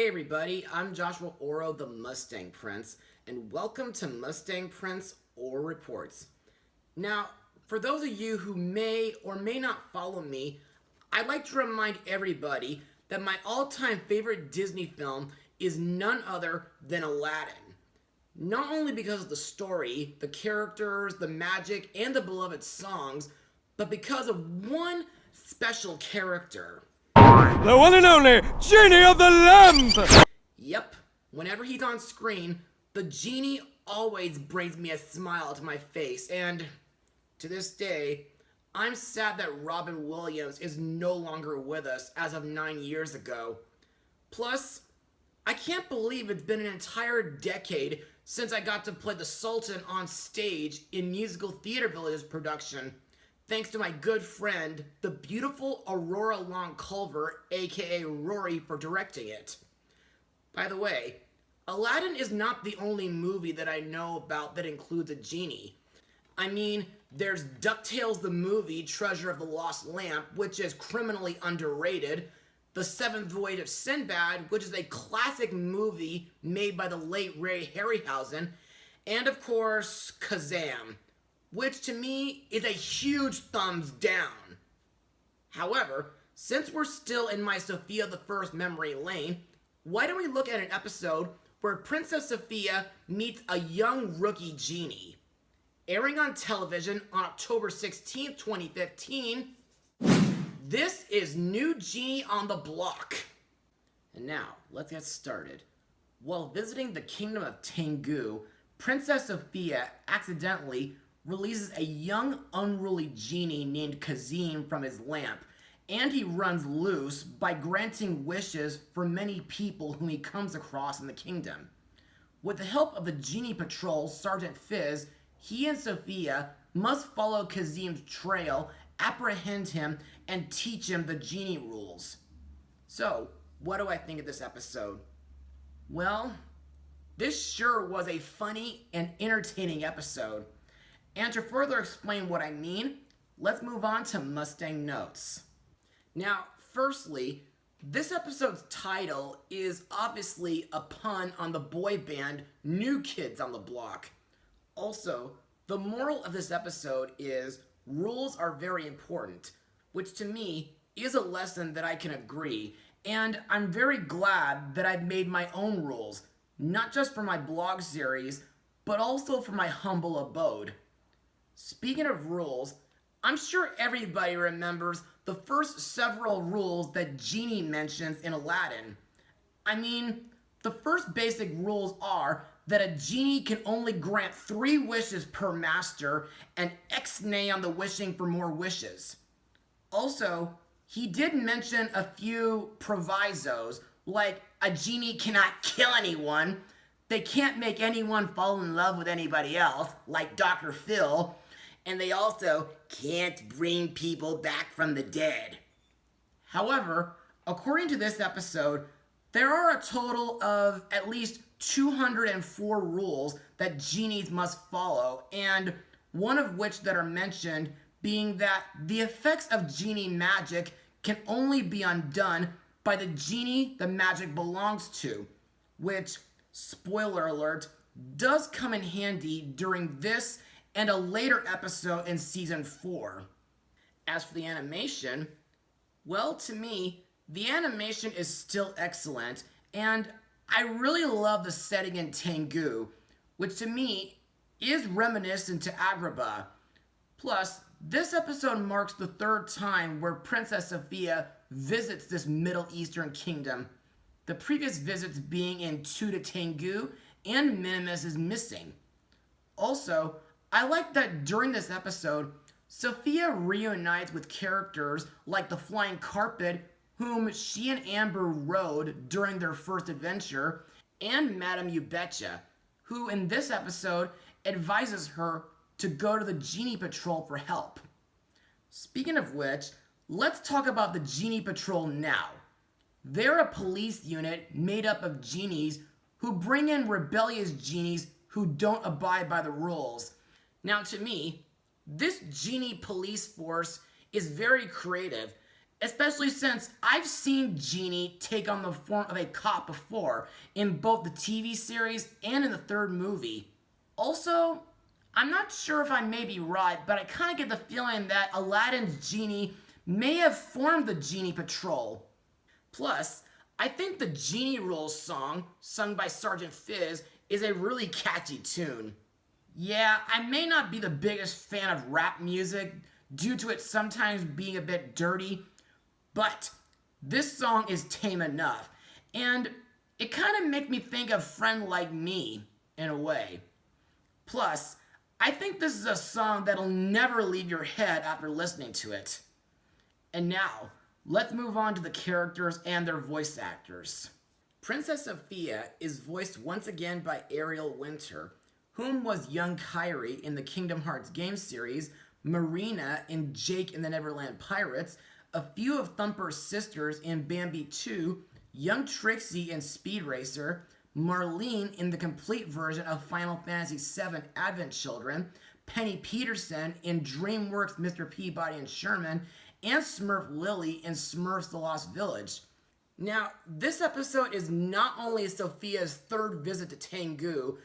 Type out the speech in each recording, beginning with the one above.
Hey everybody, I'm Joshua Orro, the Mustang Prince, and welcome to Mustang Prince Orro Reports. Now, for those of you who may or may not follow me, I'd like to remind everybody that my all-time favorite Disney film is none other than Aladdin. Not only because of the story, the characters, the magic, and the beloved songs, but because of one special character. The one and only Genie of the Lamp! Yep, whenever he's on screen, the genie always brings me a smile to my face, and to this day, I'm sad that Robin Williams is no longer with us as of 9 years ago. Plus, I can't believe it's been an entire decade since I got to play the Sultan on stage in Musical Theater Village's production, thanks to my good friend, the beautiful Aurora Long Culver, aka Rory, for directing it. By the way, Aladdin is not the only movie that I know about that includes a genie. I mean, there's DuckTales the movie, Treasure of the Lost Lamp, which is criminally underrated, The Seventh Voyage of Sinbad, which is a classic movie made by the late Ray Harryhausen, and of course, Kazam, which to me is a huge thumbs down. However, since we're still in my Sofia the First memory lane, why don't we look at an episode where Princess Sofia meets a young rookie genie? Airing on television on October 16, 2015, this is New Genie on the Block. And now, let's get started. While visiting the Kingdom of Tengu, Princess Sofia accidentally releases a young, unruly genie named Kazim from his lamp, and he runs loose by granting wishes for many people whom he comes across in the kingdom. With the help of the Genie Patrol, Sergeant Fizz, he and Sofia must follow Kazim's trail, apprehend him, and teach him the genie rules. So, what do I think of this episode? Well, this sure was a funny and entertaining episode. And to further explain what I mean, let's move on to Mustang Notes. Now, firstly, this episode's title is obviously a pun on the boy band New Kids on the Block. Also, the moral of this episode is rules are very important, which to me is a lesson that I can agree, and I'm very glad that I've made my own rules, not just for my blog series, but also for my humble abode. Speaking of rules, I'm sure everybody remembers the first several rules that Genie mentions in Aladdin. I mean, the first basic rules are that a genie can only grant 3 wishes per master and ex-nay on the wishing for more wishes. Also, he did mention a few provisos, like a genie cannot kill anyone, they can't make anyone fall in love with anybody else, like Dr. Phil, and they also can't bring people back from the dead. However, according to this episode, there are a total of at least 204 rules that genies must follow, and one of which that are mentioned being that the effects of genie magic can only be undone by the genie the magic belongs to, which, spoiler alert, does come in handy during this and a later episode in Season 4. As for the animation, well, to me, the animation is still excellent, and I really love the setting in Tengu, which to me is reminiscent to Agrabah. Plus, this episode marks the 3rd time where Princess Sofia visits this Middle Eastern kingdom, the previous visits being in Tuta Tengu and Minimus is missing. Also, I like that during this episode, Sofia reunites with characters like the Flying Carpet, whom she and Amber rode during their first adventure, and Madame You Betcha, who in this episode advises her to go to the Genie Patrol for help. Speaking of which, let's talk about the Genie Patrol now. They're a police unit made up of genies who bring in rebellious genies who don't abide by the rules. Now to me, this genie police force is very creative, especially since I've seen Genie take on the form of a cop before in both the TV series and in the third movie. Also, I'm not sure if I may be right, but I kind of get the feeling that Aladdin's Genie may have formed the Genie Patrol. Plus, I think the Genie Rules song, sung by Sergeant Fizz, is a really catchy tune. Yeah, I may not be the biggest fan of rap music due to it sometimes being a bit dirty, but this song is tame enough, and it kind of makes me think of Friend Like Me, in a way. Plus, I think this is a song that'll never leave your head after listening to it. And now, let's move on to the characters and their voice actors. Princess Sofia is voiced once again by Ariel Winter, whom was young Kyrie in the Kingdom Hearts game series, Marina in Jake and the Neverland Pirates, a few of Thumper's sisters in Bambi 2, young Trixie in Speed Racer, Marlene in the complete version of Final Fantasy VII Advent Children, Penny Peterson in DreamWorks' Mr. Peabody and Sherman, and Smurf Lily in Smurfs The Lost Village. Now, this episode is not only Sophia's third visit to Tengu,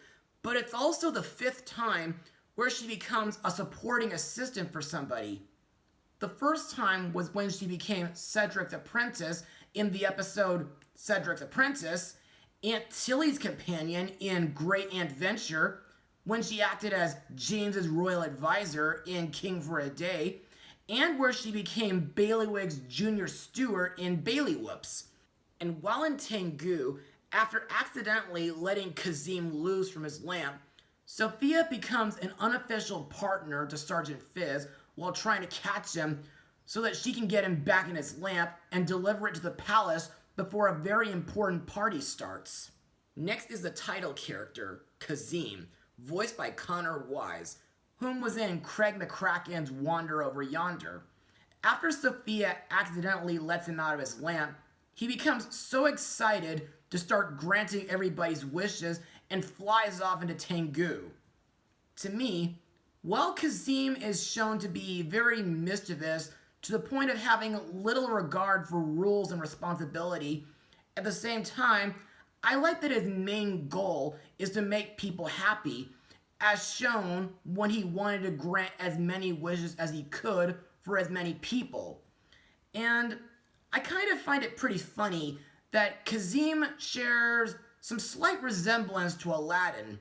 but it's also the fifth time where she becomes a supporting assistant for somebody. The first time was when she became Cedric's apprentice in the episode Cedric's Apprentice, Aunt Tilly's companion in Great Aunt Venture, when she acted as James's royal advisor in King for a Day, and where she became Bailiwick's junior steward in Bailywhoops. And while in Tengu, after accidentally letting Kazim loose from his lamp, Sophia becomes an unofficial partner to Sergeant Fizz while trying to catch him so that she can get him back in his lamp and deliver it to the palace before a very important party starts. Next is the title character, Kazim, voiced by Connor Wise, whom was in Craig McCracken's Wander Over Yonder. After Sophia accidentally lets him out of his lamp, he becomes so excited to start granting everybody's wishes and flies off into Tengu. To me, while Kazim is shown to be very mischievous to the point of having little regard for rules and responsibility, at the same time, I like that his main goal is to make people happy, as shown when he wanted to grant as many wishes as he could for as many people. And I kind of find it pretty funny that Kazim shares some slight resemblance to Aladdin.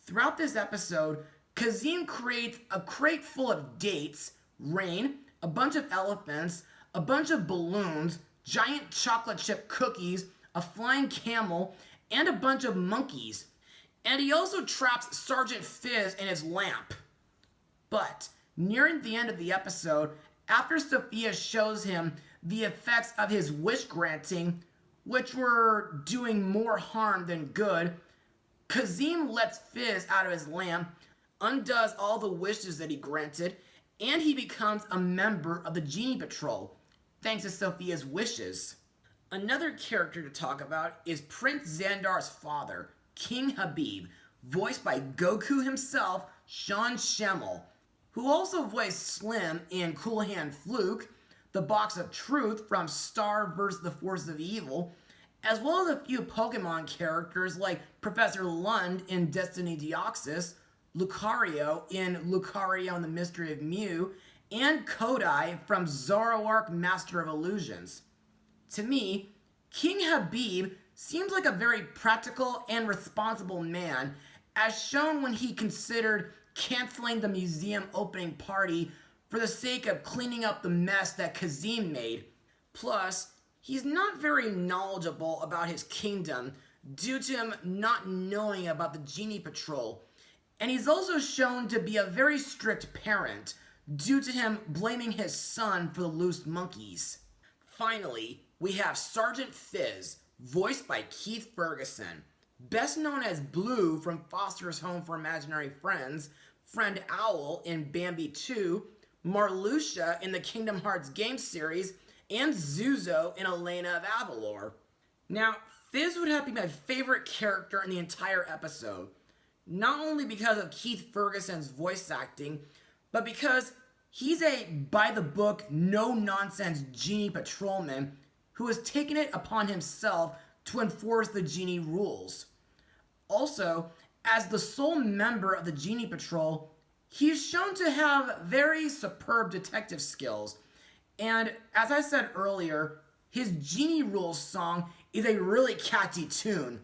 Throughout this episode, Kazim creates a crate full of dates, rain, a bunch of elephants, a bunch of balloons, giant chocolate chip cookies, a flying camel, and a bunch of monkeys. And he also traps Sergeant Fizz in his lamp. But nearing the end of the episode, after Sophia shows him the effects of his wish granting, which were doing more harm than good, Kazim lets Fizz out of his lamp, undoes all the wishes that he granted, and he becomes a member of the Genie Patrol, thanks to Sophia's wishes. Another character to talk about is Prince Xandar's father, King Habib, voiced by Goku himself, Sean Schemmel, who also voiced Slim in Cool Hand Fluke, the Box of Truth from Star vs. the Forces of Evil, as well as a few Pokemon characters like Professor Lund in Destiny Deoxys, Lucario in Lucario and the Mystery of Mew, and Kodai from Zoroark Master of Illusions. To me, King Habib seems like a very practical and responsible man, as shown when he considered canceling the museum opening party for the sake of cleaning up the mess that Kazim made. Plus, he's not very knowledgeable about his kingdom due to him not knowing about the Genie Patrol, and he's also shown to be a very strict parent due to him blaming his son for the loose monkeys. Finally, we have Sergeant Fizz, voiced by Keith Ferguson, best known as Blue from Foster's Home for Imaginary Friends, Friend Owl in Bambi 2, Marluxia in the Kingdom Hearts game series, and Zuzo in Elena of Avalor. Now, Fizz would have to be my favorite character in the entire episode, not only because of Keith Ferguson's voice acting, but because He's a by-the-book, no-nonsense Genie Patrolman who has taken it upon himself to enforce the Genie rules. Also, as the sole member of the Genie Patrol, he is shown to have very superb detective skills. And as I said earlier, his Genie Rules song is a really catchy tune.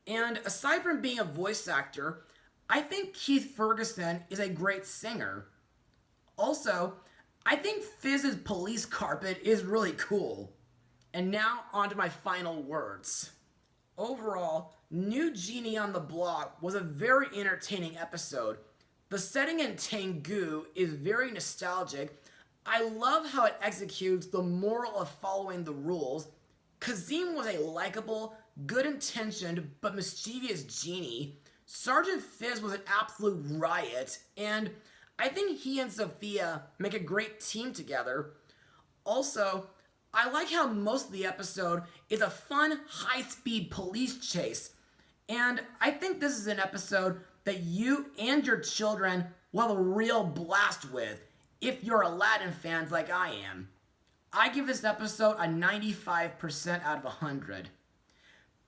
And aside from being a voice actor, I think Keith Ferguson is a great singer. Also, I think Fizz's police carpet is really cool. And now on to my final words. Overall, New Genie on the Block was a very entertaining episode. The setting in Tengu is very nostalgic. I love how it executes the moral of following the rules. Kazim was a likable, good-intentioned, but mischievous genie. Sergeant Fizz was an absolute riot, and I think he and Sophia make a great team together. Also, I like how most of the episode is a fun, high-speed police chase. And I think this is an episode that you and your children will have a real blast with if you're Aladdin fans like I am. I give this episode a 95% out of 100.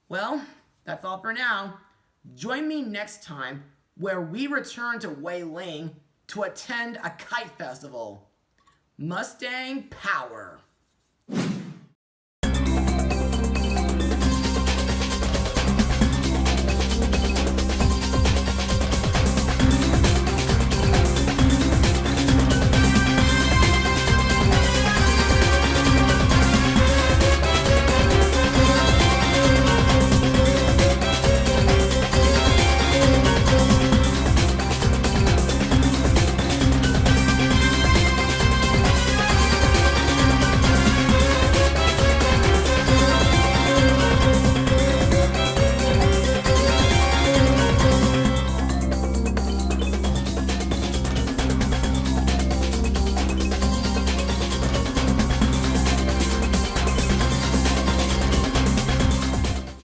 Well, that's all for now. Join me next time where we return to Wei Ling to attend a kite festival. Mustang power!